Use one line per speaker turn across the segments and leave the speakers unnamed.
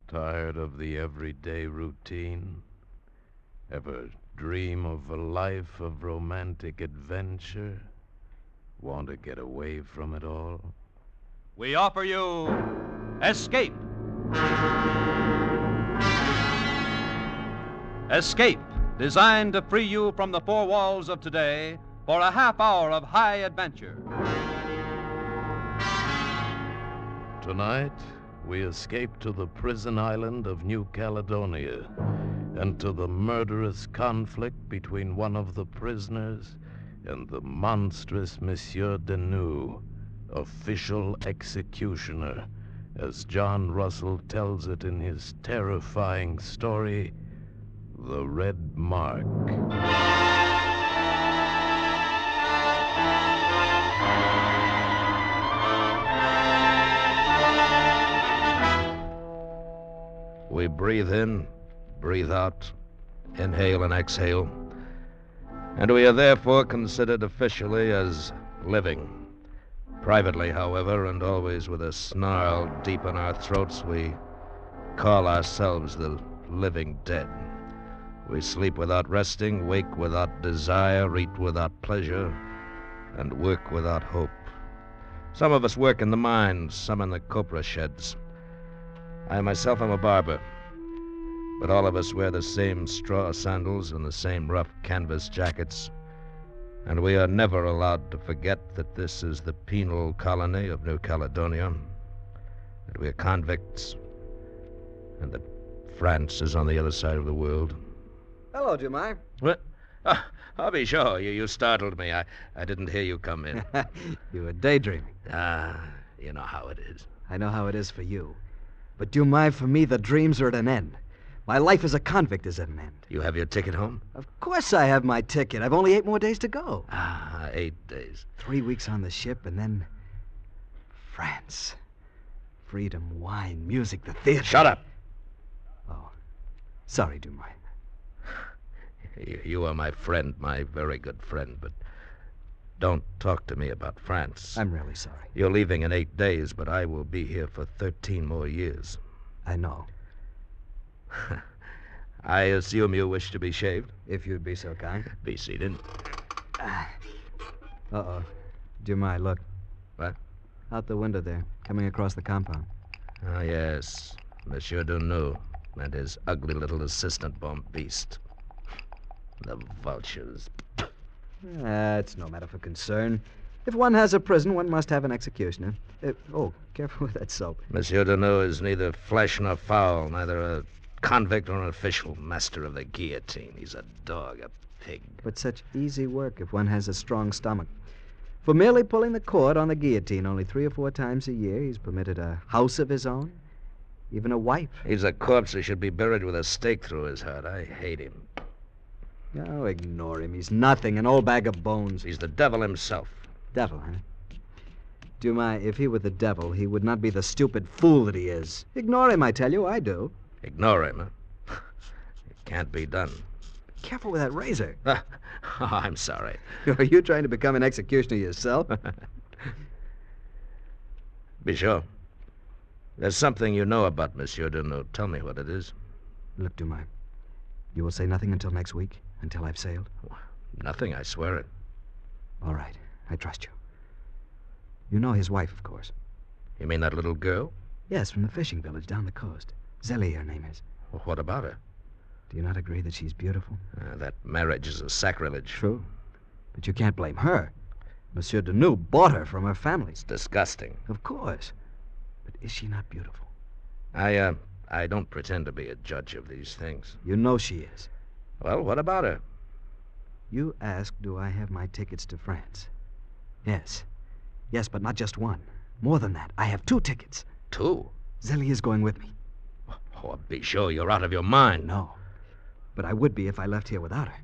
Tired of the everyday routine? Ever dream of a life of romantic adventure? Want to get away from it all?
We offer you Escape. Escape, designed to free you from the four walls of today for a half hour of high adventure.
Tonight, we escape to the prison island of New Caledonia and to the murderous conflict between one of the prisoners and the monstrous Monsieur Denou, official executioner, as John Russell tells it in his terrifying story, The Red Mark. We breathe in, breathe out, inhale and exhale, and we are therefore considered officially as living. Privately, however, and always with a snarl deep in our throats, we call ourselves the living dead. We sleep without resting, wake without desire, eat without pleasure, and work without hope. Some of us work in the mines, some in the copra sheds. I myself am a barber, but all of us wear the same straw sandals and the same rough canvas jackets, and we are never allowed to forget that this is the penal colony of New Caledonia, that we are convicts, and that France is on the other side of the world.
Hello, Jemai.
What? I'll be sure. You startled me. I didn't hear you come in.
You were daydreaming.
You know how it is.
I know how it is for you. But Jemai, for me, the dreams are at an end. My life as a convict is at an end.
You have your ticket home?
Of course I have my ticket. I've only 8 more days to go.
8 days.
3 weeks on the ship, and then France. Freedom, wine, music, the theater.
Shut up!
Oh, sorry, Jemai.
You are my friend, my very good friend, but don't talk to me about France.
I'm really sorry.
You're leaving in 8 days, but I will be here for 13 more years.
I know.
I assume you wish to be shaved?
If you'd be so kind.
Be seated.
Uh-oh. Jemai, look.
What?
Out the window there, coming across the compound.
Ah, yes. Monsieur Denou and his ugly little assistant bomb beast. The vultures.
It's no matter for concern. If one has a prison, one must have an executioner. Careful with that soap.
Monsieur Denou is neither flesh nor fowl, neither a convict or an official master of the guillotine. He's a dog, a pig.
But such easy work if one has a strong stomach. For merely pulling the cord on the guillotine only 3 or 4 times a year, he's permitted a house of his own, even a wife.
He's a corpse who should be buried with a stake through his heart. I hate him.
Oh, ignore him. He's nothing, an old bag of bones.
He's the devil himself.
Devil, huh? Jemai, if he were the devil, he would not be the stupid fool that he is. Ignore him, I tell you. I do.
Ignore him, huh? It can't be done.
Careful with that razor.
Oh, I'm sorry.
Are you trying to become an executioner yourself?
Be sure. There's something you know about Monsieur Denou. Tell me what it is.
Look, Jemai, you will say nothing until next week, until I've sailed?
Nothing, I swear it.
All right, I trust you. You know his wife, of course.
You mean that little girl?
Yes, from the fishing village down the coast. Zelie, her name is.
Well, what about her?
Do you not agree that she's beautiful?
That marriage is a sacrilege.
True. But you can't blame her. Monsieur Denou bought her from her family.
It's disgusting.
Of course. But is she not beautiful?
I don't pretend to be a judge of these things.
You know she is.
Well, what about her?
You asked, do I have my tickets to France? Yes. Yes, but not just one. More than that. I have 2 tickets.
2?
Zelie is going with me.
Oh, be sure you're out of your mind.
No. But I would be if I left here without her.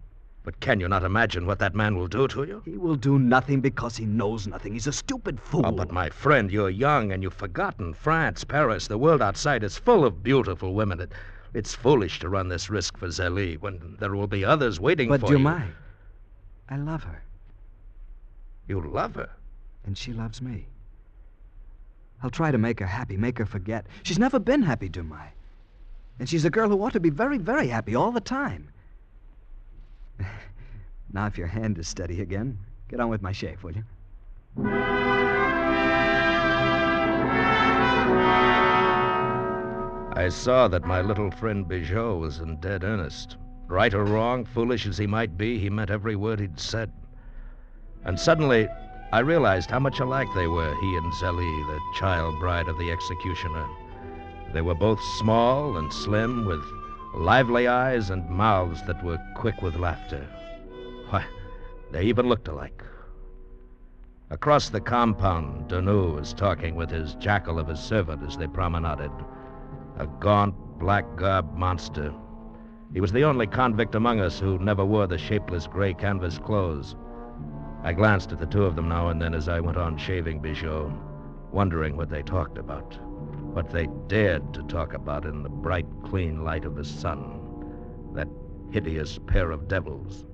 But can you not imagine what that man will do to you?
He will do nothing because he knows nothing. He's a stupid fool.
Oh, but my friend, you're young and you've forgotten. France, Paris, the world outside is full of beautiful women. It's foolish to run this risk for Zelie when there will be others waiting for you.
But Jemai, I love her.
You love her?
And she loves me. I'll try to make her happy, make her forget. She's never been happy, Jemai. And she's a girl who ought to be very, very happy all the time. Now, if your hand is steady again, get on with my shave, will you?
I saw that my little friend Bijot was in dead earnest. Right or wrong, foolish as he might be, he meant every word he'd said. And suddenly, I realized how much alike they were, he and Zélie, the child bride of the executioner. They were both small and slim, with lively eyes and mouths that were quick with laughter. Why, they even looked alike. Across the compound, Denou was talking with his jackal of a servant as they promenaded. A gaunt, black-garbed monster. He was the only convict among us who never wore the shapeless gray canvas clothes. I glanced at the two of them now and then as I went on shaving Bijot, wondering what they talked about, what they dared to talk about in the bright, clean light of the sun. That hideous pair of devils.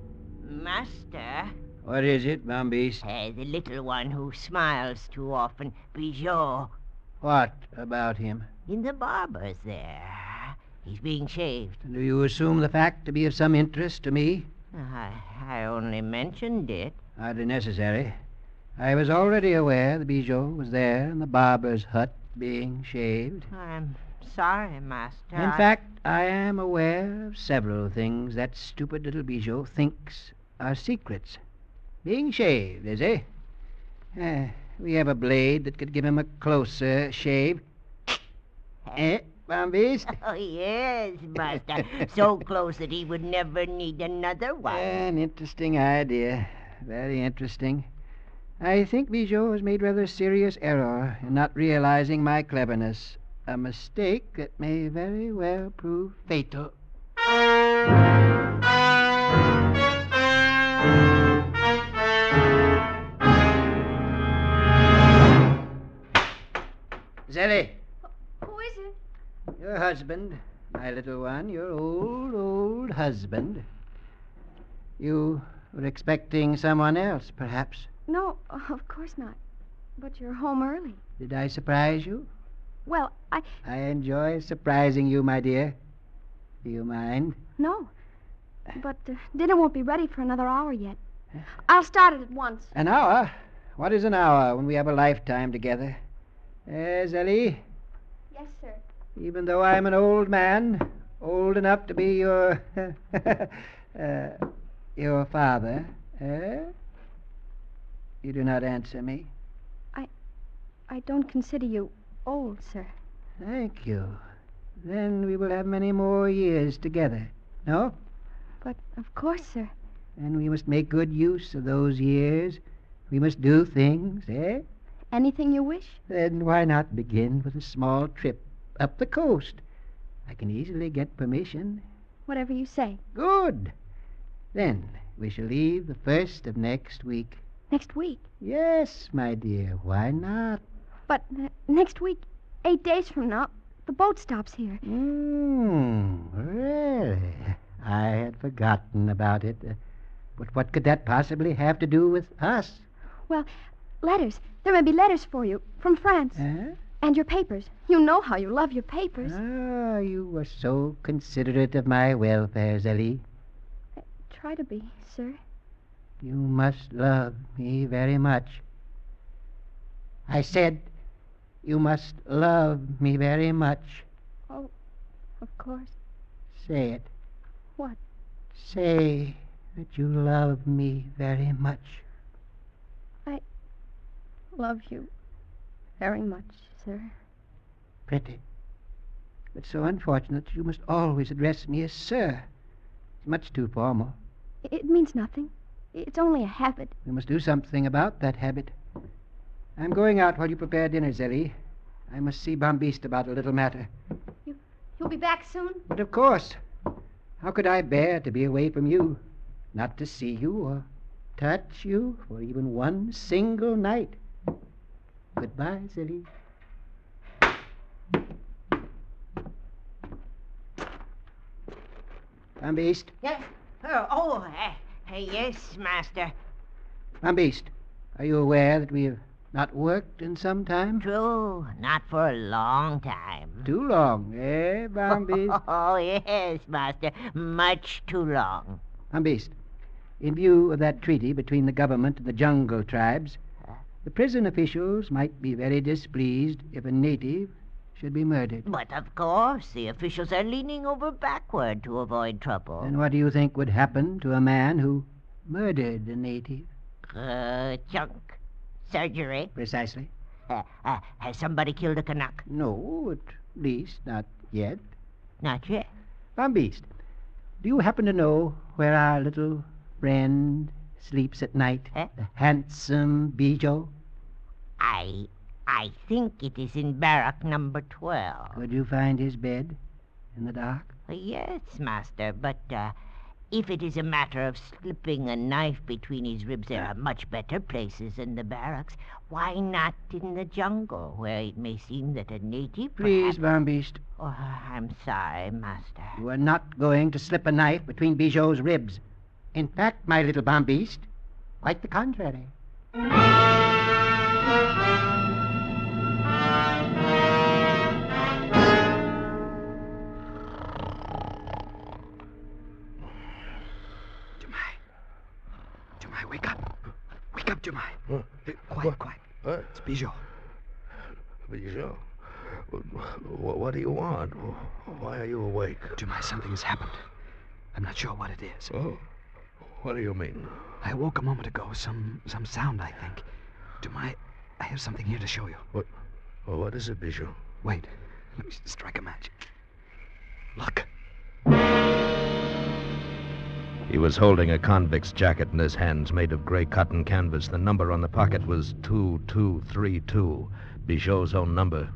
Master,
What is it, Bambis?
the little one who smiles too often, Bijot,
What about him?
in the barber's there. He's being shaved.
Do you assume the fact to be of some interest to me?
I only mentioned it.
Hardly necessary. I was already aware the Bijot was there in the barber's hut being shaved.
I'm sorry, Master.
In fact, I am aware of several things that stupid little Bijot thinks are secrets. Being shaved, is he? We have a blade that could give him a closer shave. Bambis?
Oh, yes, Master. So close that he would never need another one.
An interesting idea. Very interesting. I think Bijot has made rather a serious error in not realizing my cleverness. A mistake that may very well prove fatal. Zélie,
Who is it?
your husband, my little one, your old husband. You were expecting someone else, perhaps.
No, of course not. But you're home early.
Did I surprise you?
Well,
I enjoy surprising you, my dear. Do you mind?
No. But dinner won't be ready for another hour yet. I'll start it at once.
An hour? What is an hour when we have a lifetime together? Zélie,
Yes, sir.
even though I'm an old man, old enough to be your... your father, you do not answer me.
I don't consider you old, sir.
Thank you. Then we will have many more years together. No?
But of course, sir.
And we must make good use of those years. We must do things,
Anything you wish?
Then why not begin with a small trip up the coast? I can easily get permission.
Whatever you say.
Good. Then we shall leave the first of next week.
Next week.
Yes, my dear. Why not?
But next week, 8 days from now, the boat stops here.
Really? I had forgotten about it. But what could that possibly have to do with us?
Well, letters. There may be letters for you from France. And your papers. You know how you love your papers.
Ah, you are so considerate of my welfare, Zélie.
Try to be, sir.
You must love me very much. I said you must love me very much.
Oh, of course.
Say it.
What?
Say that you love me very much.
I love you very much, sir.
Pretty. But so unfortunate that you must always address me as sir. It's much too formal.
It means nothing. It's only a habit.
We must do something about that habit. I'm going out while you prepare dinner, Zélie. I must see Bambiste about a little matter.
You'll be back soon?
But of course. How could I bear to be away from you? Not to see you or touch you for even one single night. Goodbye, Zélie. Bambiste.
Yes. Yes, Master.
Bambiste, are you aware that we have Not worked in some time?
True, not for a long time.
Too long, eh, Bambi?
Oh, yes, Master. Much too long.
Bambi, in view of that treaty between the government and the jungle tribes, the prison officials might be very displeased if a native should be murdered.
But of course, the officials are leaning over backward to avoid trouble.
Then what do you think would happen to a man who murdered a native?
Chunk. Surgery.
Precisely.
Has somebody killed a Canuck?
No, at least not yet.
Not yet.
Bambeast, do you happen to know where our little friend sleeps at night?
Eh?
The handsome Bijou?
I think it is in barrack number 12.
Could you find his bed in the dark?
Yes, Master, but if it is a matter of slipping a knife between his ribs, there are much better places than the barracks. Why not in the jungle, where it may seem that a native...
Please,
perhaps...
Bambeast,
Oh, I'm sorry, Master.
you are not going to slip a knife between Bijou's ribs. In fact, my little Bambeast, quite the contrary.
Jemai, wake up. Wake up, Jemai.
Huh?
Quiet, quiet.
What?
It's Bijou.
Bijou? What do you want? Why are you awake?
Jemai, something has happened. I'm not sure what it is.
Oh, what do you mean?
I woke a moment ago. Some sound, I think. Jemai, I have something here to show you.
What is it, Bijou?
Wait. Let me strike a match. Look.
He was holding a convict's jacket in his hands, made of gray cotton canvas. The number on the pocket was 2232, Bijou's own number.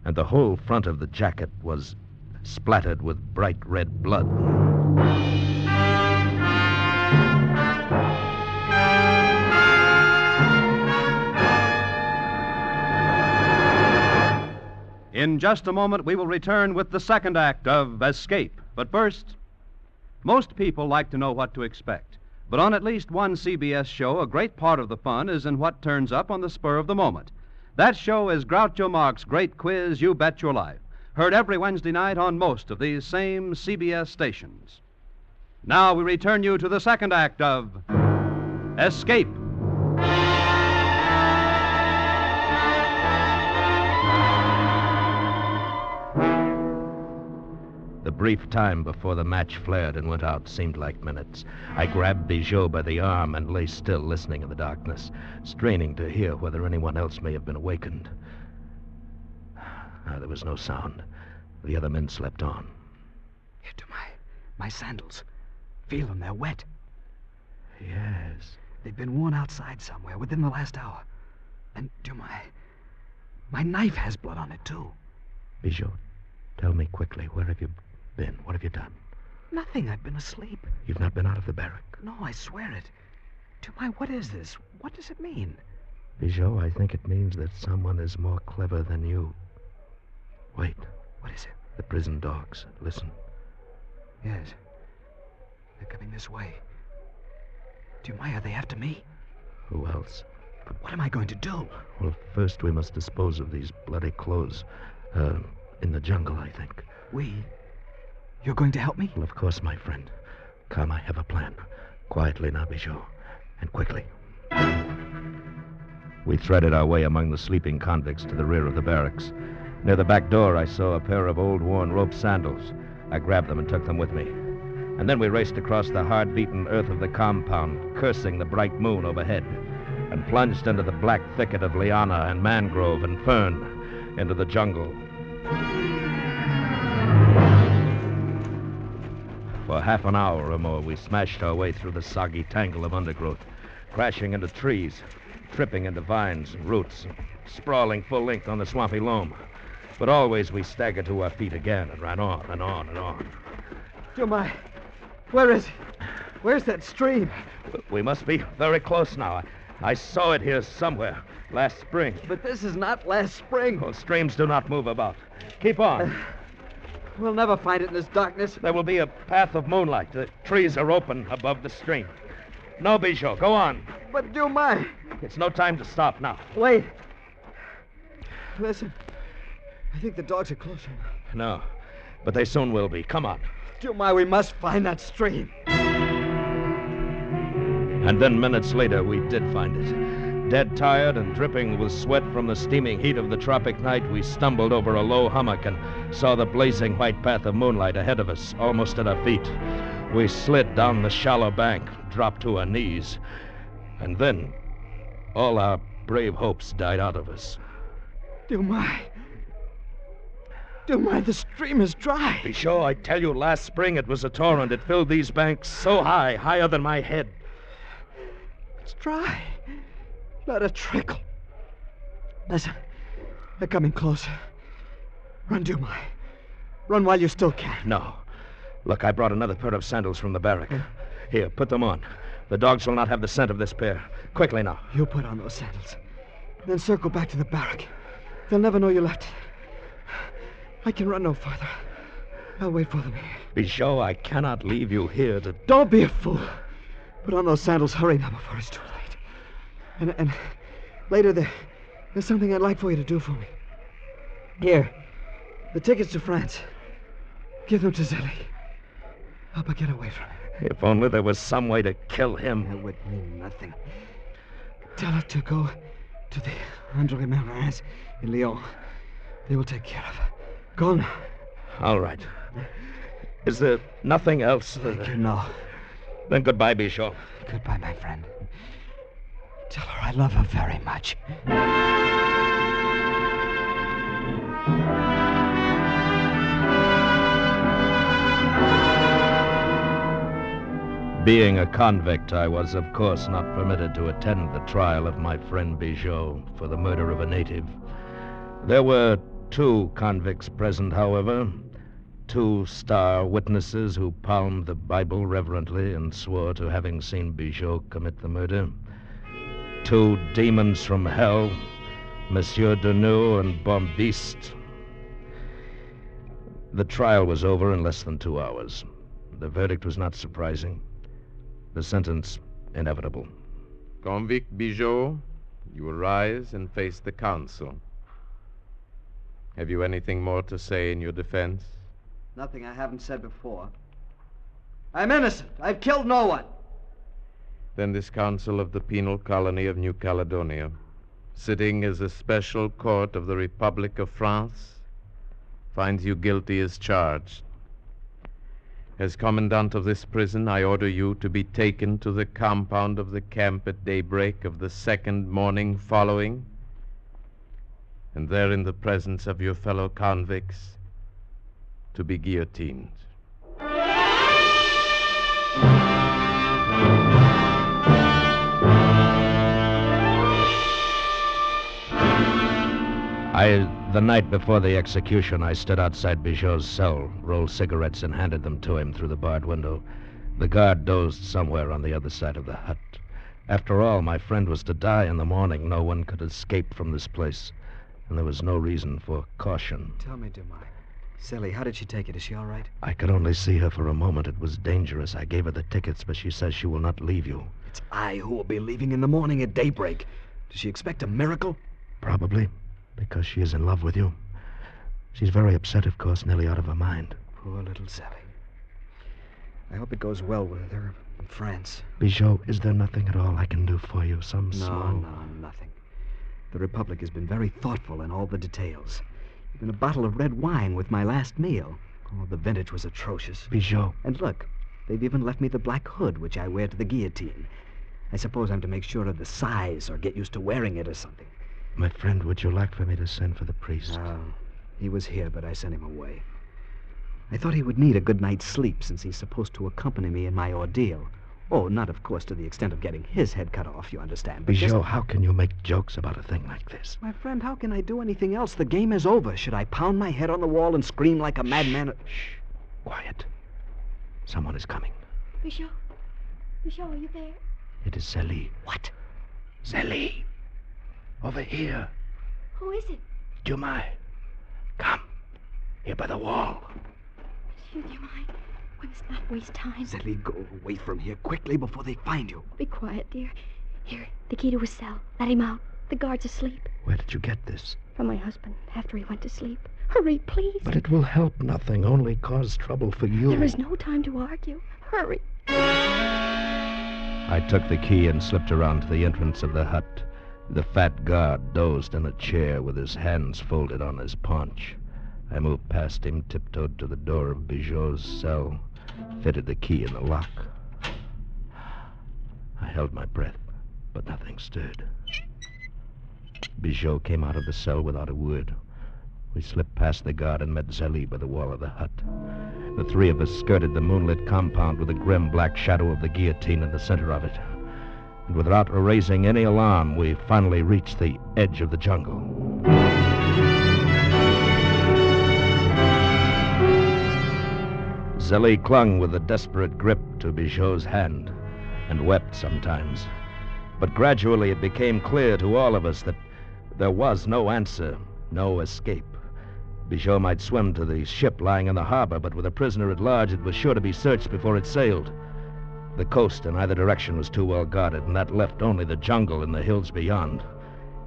And the whole front of the jacket was splattered with bright red blood.
In just a moment, we will return with the second act of Escape. But first, most people like to know what to expect. But on at least one CBS show, a great part of the fun is in what turns up on the spur of the moment. That show is Groucho Marx's great quiz, You Bet Your Life, heard every Wednesday night on most of these same CBS stations. Now we return you to the second act of Escape.
The brief time before the match flared and went out seemed like minutes. I grabbed Bijou by the arm and lay still, listening in the darkness, straining to hear whether anyone else may have been awakened. There was no sound. The other men slept on.
Here, to my sandals. Feel them, they're wet.
Yes.
They've been worn outside somewhere within the last hour. And, my knife has blood on it, too.
Bijou, tell me quickly, where have you been? What have you done?
Nothing. I've been asleep.
You've not been out of the barrack?
No, I swear it. What is this? What does it mean?
Bijou, I think it means that someone is more clever than you. Wait.
What is it?
The prison dogs. Listen.
Yes. They're coming this way. Are they after me?
Who else?
But what am I going to do?
Well, first we must dispose of these bloody clothes. In the jungle, I think.
You're going to help me?
Well, of course, my friend. Come, I have a plan. Quietly now, Bijou. And quickly. We threaded our way among the sleeping convicts to the rear of the barracks. Near the back door, I saw a pair of old, worn rope sandals. I grabbed them and took them with me. And then we raced across the hard-beaten earth of the compound, cursing the bright moon overhead, and plunged into the black thicket of liana and mangrove and fern, into the jungle. For half an hour or more, we smashed our way through the soggy tangle of undergrowth, crashing into trees, tripping into vines and roots, and sprawling full length on the swampy loam. But always we staggered to our feet again and ran on and on and on.
Where is it? Where's that stream?
We must be very close now. I saw it here somewhere last spring.
But this is not last spring.
Well, streams do not move about. Keep on.
We'll never find it in this darkness.
There will be a path of moonlight. The trees are open above the stream. No, Bijou, go on.
But
It's no time to stop now.
Wait. Listen. I think the dogs are closer now.
No, but they soon will be. Come on.
Dumai, we must find that stream.
And then minutes later, we did find it. Dead tired and dripping with sweat from the steaming heat of the tropic night, we stumbled over a low hummock and saw the blazing white path of moonlight ahead of us, almost at our feet. We slid down the shallow bank, dropped to our knees. And then, all our brave hopes died out of us.
Dumai, the stream is dry.
Be sure, I tell you, last spring it was a torrent. It filled these banks so high, higher than my head.
It's dry. Let it trickle. Listen, they're coming closer. Run, Dumai. Run while you still can.
No. Look, I brought another pair of sandals from the barrack. Here, put them on. The dogs will not have the scent of this pair. Quickly now.
You put on those sandals. Then circle back to the barrack. They'll never know you left it. I can run no farther. I'll wait for them here.
Be sure I cannot leave you here to...
Don't be a fool. Put on those sandals. Hurry now before it's too late. And later there's something I'd like for you to do for me. Here, the tickets to France. Give them to Zélie. Help her get away from him.
If only there was some way to kill him.
That would mean nothing. Tell her to go to the André Marin's in Lyon. They will take care of her. Go now.
All right. Is there nothing else?
Thank you, no.
Then goodbye, Bichot.
Goodbye, my friend. Tell her I love her very much.
Being a convict, I was, of course, not permitted to attend the trial of my friend Bichot for the murder of a native. There were 2 convicts present, however, 2 star witnesses who palmed the Bible reverently and swore to having seen Bichot commit the murder. 2 demons from hell, Monsieur Deneux and Bombiste. The trial was over in less than 2 hours. The verdict was not surprising. The sentence inevitable.
Convict Bichot, you will rise and face the council. Have you anything more to say in your defense?
Nothing I haven't said before. I'm innocent. I've killed no one.
Then this council of the penal colony of New Caledonia, sitting as a special court of the Republic of France, finds you guilty as charged. As commandant of this prison, I order you to be taken to the compound of the camp at daybreak of the 2nd morning following, and there in the presence of your fellow convicts, to be guillotined.
The night before the execution, I stood outside Bichot's cell, rolled cigarettes, and handed them to him through the barred window. The guard dozed somewhere on the other side of the hut. After all, my friend was to die in the morning. No one could escape from this place, and there was no reason for caution.
Tell me, Dumai. Zélie, how did she take it? Is she all right?
I could only see her for a moment. It was dangerous. I gave her the tickets, but she says she will not leave you.
It's I who will be leaving in the morning at daybreak. Does she expect a miracle?
Probably, because she is in love with you. She's very upset, of course, nearly out of her mind.
Poor little Zélie. I hope it goes well with her in France.
Bichot, is there nothing at all I can do for you?
No, nothing. The Republic has been very thoughtful in all the details. Even a bottle of red wine with my last meal. Oh, the vintage was atrocious.
Bichot.
And look, they've even left me the black hood, which I wear to the guillotine. I suppose I'm to make sure of the size or get used to wearing it or something.
My friend, would you like for me to send for the priest?
No. He was here, but I sent him away. I thought he would need a good night's sleep since he's supposed to accompany me in my ordeal. Oh, not, of course, to the extent of getting his head cut off, you understand. But
Bichot, how can you make jokes about a thing like this?
My friend, how can I do anything else? The game is over. Should I pound my head on the wall and scream like a madman?
Shh. Quiet. Someone is coming.
Bichot, are you there?
It is Zélie.
What?
Zélie. Over here.
Who is it?
Dumai. Come. Here by the wall.
Monsieur Dumai, we must not waste time.
Zélie, go away from here quickly before they find you.
Be quiet, dear. Here, the key to his cell. Let him out. The guard's asleep.
Where did you get this?
From my husband, after he went to sleep. Hurry, please.
But it will help nothing, only cause trouble for you.
There is no time to argue. Hurry.
I took the key and slipped around to the entrance of the hut. The fat guard dozed in a chair with his hands folded on his paunch. I moved past him, tiptoed to the door of Bijot's cell, fitted the key in the lock. I held my breath, but nothing stirred. Bijot came out of the cell without a word. We slipped past the guard and met Zélie by the wall of the hut. The three of us skirted the moonlit compound with the grim black shadow of the guillotine in the center of it. And without raising any alarm, we finally reached the edge of the jungle. Zélie clung with a desperate grip to Bijot's hand and wept sometimes. But gradually it became clear to all of us that there was no answer, no escape. Bijot might swim to the ship lying in the harbor, but with a prisoner at large, it was sure to be searched before it sailed. The coast in either direction was too well guarded, and that left only the jungle and the hills beyond.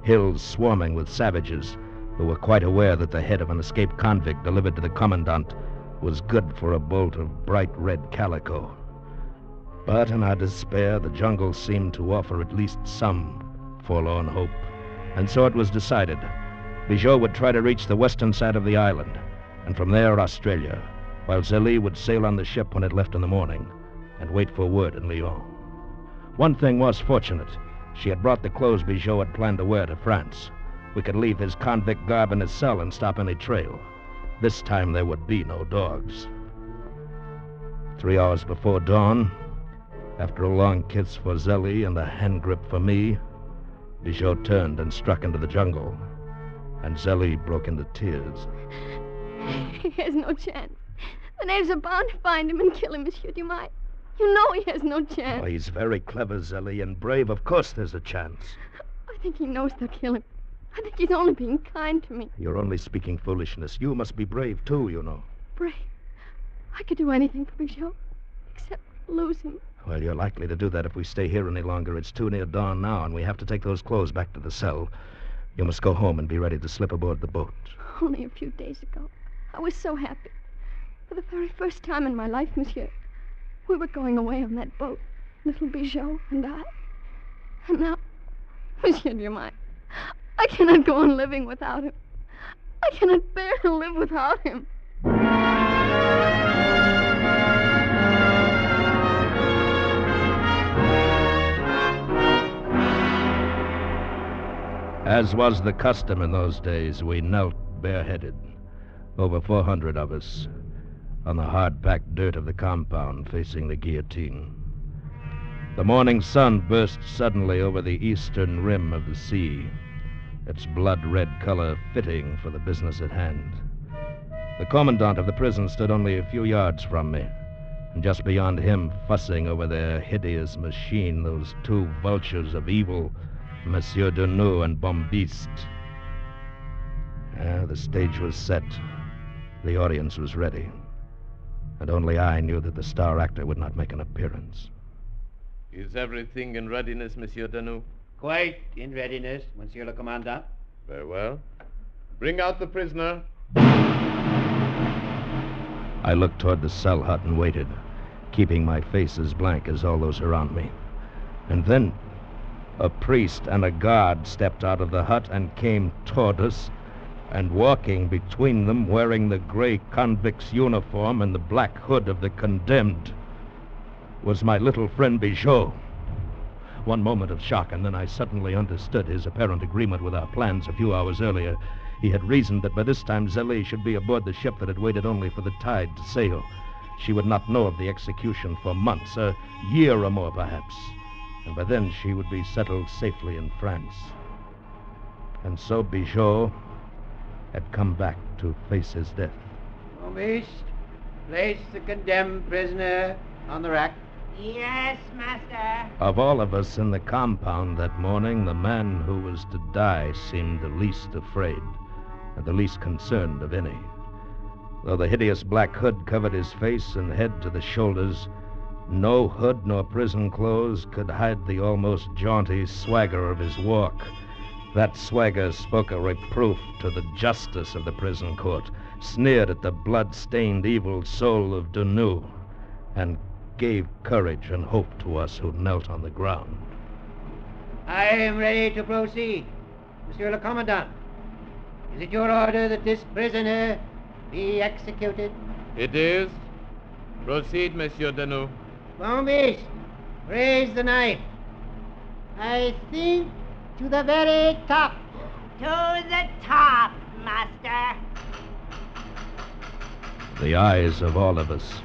Hills swarming with savages who were quite aware that the head of an escaped convict delivered to the commandant was good for a bolt of bright red calico. But in our despair, the jungle seemed to offer at least some forlorn hope. And so it was decided. Bijot would try to reach the western side of the island, and from there Australia, while Zélie would sail on the ship when it left in the morning, and wait for word in Lyon. One thing was fortunate. She had brought the clothes Bijot had planned to wear to France. We could leave his convict garb in his cell and stop any trail. This time there would be no dogs. 3 hours before dawn, after a long kiss for Zélie and a hand grip for me, Bijot turned and struck into the jungle, and Zélie broke into tears.
He has no chance. The natives are bound to find him and kill him, Monsieur Dumas. You know he has no chance.
Oh, he's very clever, Zélie, and brave. Of course there's a chance.
I think he knows they'll kill him. I think he's only being kind to me.
You're only speaking foolishness. You must be brave, too, you know.
Brave? I could do anything for Bijot, except lose him.
Well, you're likely to do that if we stay here any longer. It's too near dawn now, and we have to take those clothes back to the cell. You must go home and be ready to slip aboard the boat.
Only a few days ago, I was so happy. For the very first time in my life, Monsieur, we were going away on that boat, little Bijot and I. And now, Monsieur Dumas, I cannot go on living without him. I cannot bear to live without him.
As was the custom in those days, we knelt bareheaded, over 400 of us, on the hard-packed dirt of the compound facing the guillotine. The morning sun burst suddenly over the eastern rim of the sea, its blood-red color fitting for the business at hand. The commandant of the prison stood only a few yards from me, and just beyond him, fussing over their hideous machine, those two vultures of evil, Monsieur Deneux and Bombiste. The stage was set. The audience was ready. And only I knew that the star actor would not make an appearance.
Is everything in readiness, Monsieur Deneux?
Quite in readiness, Monsieur le Commandant.
Very well. Bring out the prisoner.
I looked toward the cell hut and waited, keeping my face as blank as all those around me. And then a priest and a guard stepped out of the hut and came toward us, and walking between them, wearing the gray convict's uniform and the black hood of the condemned, was my little friend Bijot. One moment of shock, and then I suddenly understood his apparent agreement with our plans a few hours earlier. He had reasoned that by this time Zélie should be aboard the ship that had waited only for the tide to sail. She would not know of the execution for months, a year or more perhaps. And by then she would be settled safely in France. And so Bijot had come back to face his death.
Bombiste, place the condemned prisoner on the rack.
Yes, master.
Of all of us in the compound that morning, the man who was to die seemed the least afraid and the least concerned of any. Though the hideous black hood covered his face and head to the shoulders, No hood nor prison clothes could hide the almost jaunty swagger of his walk. That swagger spoke a reproof to the justice of the prison court, sneered at the blood-stained evil soul of Denou, and gave courage and hope to us who knelt on the ground.
I am ready to proceed, Monsieur le Commandant. Is it your order that this prisoner be executed?
It is. Proceed, Monsieur Denou.
Bombis, raise the knife. I think to the very top.
To the top, master.
The eyes of all of us,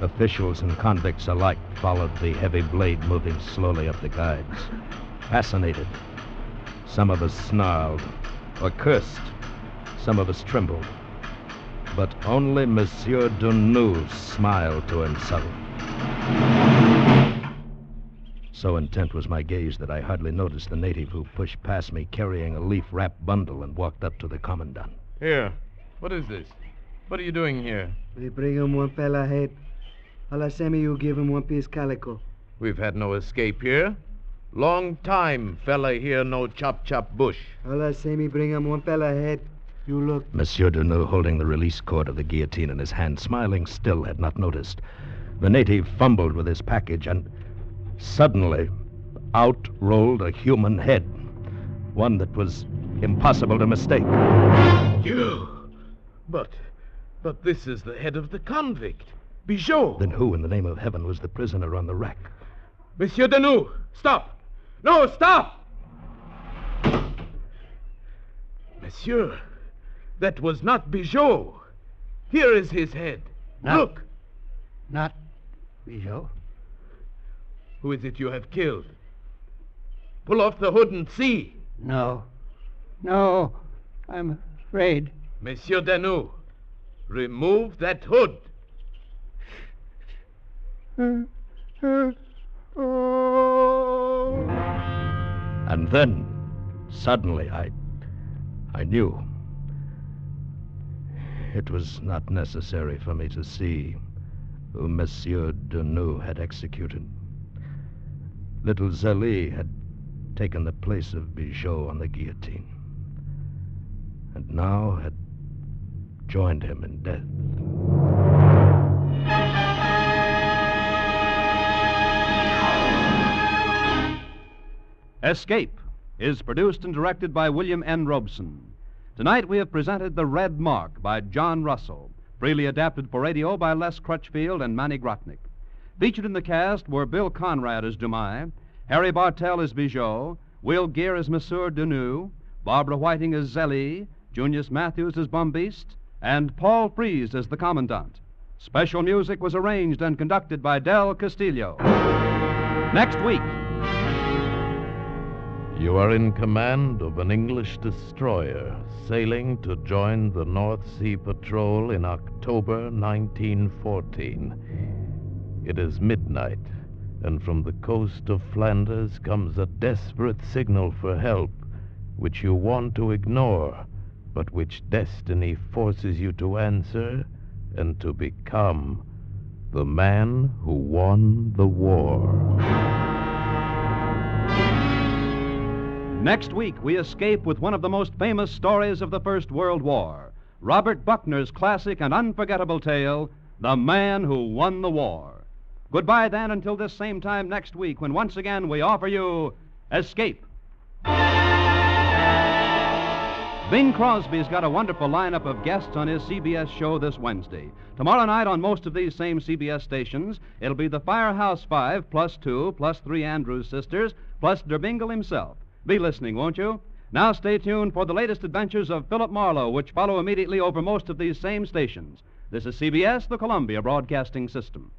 officials and convicts alike, followed the heavy blade moving slowly up the guides. Fascinated. Some of us snarled or cursed. Some of us trembled. But only Monsieur Denou smiled to himself. So intent was my gaze that I hardly noticed the native who pushed past me carrying a leaf-wrapped bundle and walked up to the commandant.
Here. What is this? What are you doing here?
We bring him one fella head. Alasemi, you give him one piece calico.
We've had no escape here. Long time fella here no chop bush.
Alasemi, bring him one fella head. You look.
Monsieur Denou, holding the release cord of the guillotine in his hand, smiling still, had not noticed. The native fumbled with his package, and suddenly out rolled a human head. One that was impossible to mistake.
You! But this is the head of the convict, Bijot.
Then who, in the name of heaven, was the prisoner on the rack?
Monsieur Denou, stop! No, stop! Monsieur, that was not Bijot. Here is his head. Look!
Not Bijot.
Who is it you have killed? Pull off the hood and see.
No, I'm afraid.
Monsieur Denou, remove that hood.
And then, suddenly, I knew. It was not necessary for me to see who Monsieur Denou had executed. Little Zélie had taken the place of Bijot on the guillotine, and now had joined him in death.
Escape is produced and directed by William N. Robeson. Tonight we have presented The Red Mark by John Russell, freely adapted for radio by Les Crutchfield and Manny Grotnick. Featured in the cast were Bill Conrad as Dumais, Harry Bartell as Bijot, Will Gear as Monsieur Denou, Barbara Whiting as Zélie, Junius Matthews as Bombiste, and Paul Frees as the Commandant. Special music was arranged and conducted by Del Castillo. Next week.
You are in command of an English destroyer sailing to join the North Sea Patrol in October 1914. It is midnight, and from the coast of Flanders comes a desperate signal for help, which you want to ignore, but which destiny forces you to answer and to become the man who won the war.
Next week, we escape with one of the most famous stories of the First World War, Robert Buckner's classic and unforgettable tale, The Man Who Won the War. Goodbye, then, until this same time next week, when once again we offer you Escape. Bing Crosby's got a wonderful lineup of guests on his CBS show this Wednesday. Tomorrow night on most of these same CBS stations, it'll be the Firehouse Five, plus two, plus three Andrews sisters, plus Der Bingle himself. Be listening, won't you? Now stay tuned for the latest adventures of Philip Marlowe, which follow immediately over most of these same stations. This is CBS, the Columbia Broadcasting System.